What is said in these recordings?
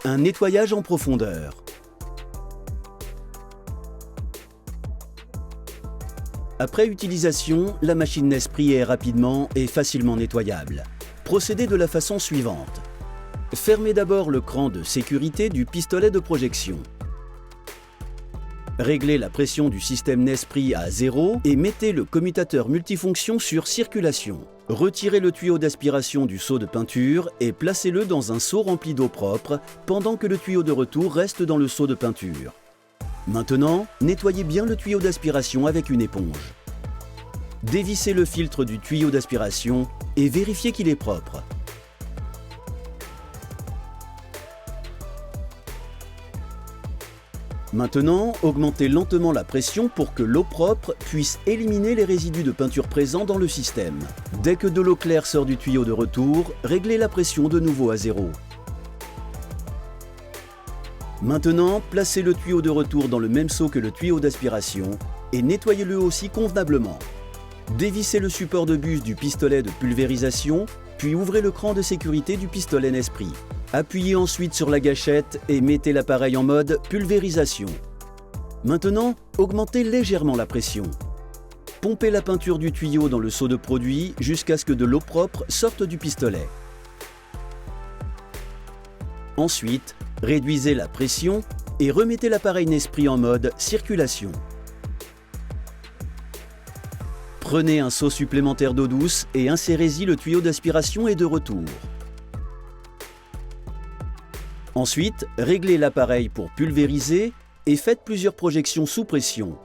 Un nettoyage en profondeur. Après utilisation, la machine Nesprit est rapidement et facilement nettoyable. Procédez de la façon suivante. Fermez d'abord le cran de sécurité du pistolet de projection. Réglez la pression du système Nesprit à 0 et mettez le commutateur multifonction sur circulation. Retirez le tuyau d'aspiration du seau de peinture et placez-le dans un seau rempli d'eau propre pendant que le tuyau de retour reste dans le seau de peinture. Maintenant, nettoyez bien le tuyau d'aspiration avec une éponge. Dévissez le filtre du tuyau d'aspiration et vérifiez qu'il est propre. Maintenant, augmentez lentement la pression pour que l'eau propre puisse éliminer les résidus de peinture présents dans le système. Dès que de l'eau claire sort du tuyau de retour, réglez la pression de nouveau à 0. Maintenant, placez le tuyau de retour dans le même seau que le tuyau d'aspiration et nettoyez-le aussi convenablement. Dévissez le support de buse du pistolet de pulvérisation, puis ouvrez le cran de sécurité du pistolet Nesprit. Appuyez ensuite sur la gâchette et mettez l'appareil en mode pulvérisation. Maintenant, augmentez légèrement la pression. Pompez la peinture du tuyau dans le seau de produit jusqu'à ce que de l'eau propre sorte du pistolet. Ensuite, réduisez la pression et remettez l'appareil Nesprit en mode circulation. Prenez un seau supplémentaire d'eau douce et insérez-y le tuyau d'aspiration et de retour. Ensuite, réglez l'appareil pour pulvériser et faites plusieurs projections sous pression.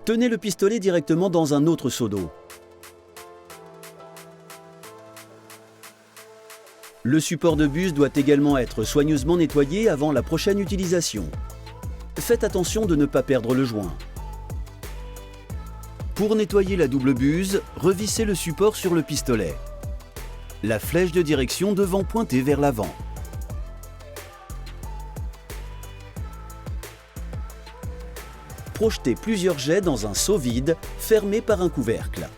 Tenez le pistolet directement dans un autre seau d'eau. Le support de buse doit également être soigneusement nettoyé avant la prochaine utilisation. Faites attention de ne pas perdre le joint. Pour nettoyer la double buse, revissez le support sur le pistolet. La flèche de direction devant pointer vers l'avant. Projetez plusieurs jets dans un seau vide, fermé par un couvercle.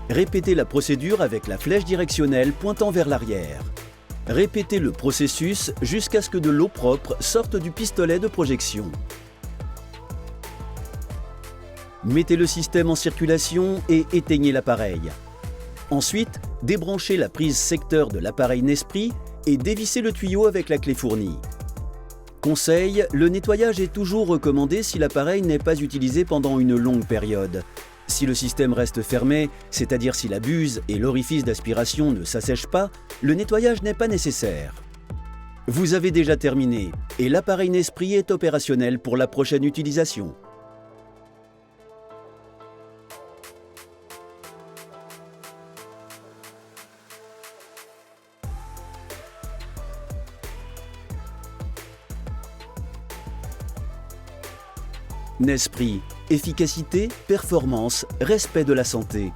Répétez la procédure avec la flèche directionnelle pointant vers l'arrière. Répétez le processus jusqu'à ce que de l'eau propre sorte du pistolet de projection. Mettez le système en circulation et éteignez l'appareil. Ensuite, débranchez la prise secteur de l'appareil Nesprit et dévissez le tuyau avec la clé fournie. Conseil, le nettoyage est toujours recommandé si l'appareil n'est pas utilisé pendant une longue période. Si le système reste fermé, c'est-à-dire si la buse et l'orifice d'aspiration ne s'assèchent pas, le nettoyage n'est pas nécessaire. Vous avez déjà terminé et l'appareil Nesprit est opérationnel pour la prochaine utilisation. Nesprit, efficacité, performance, respect de la santé.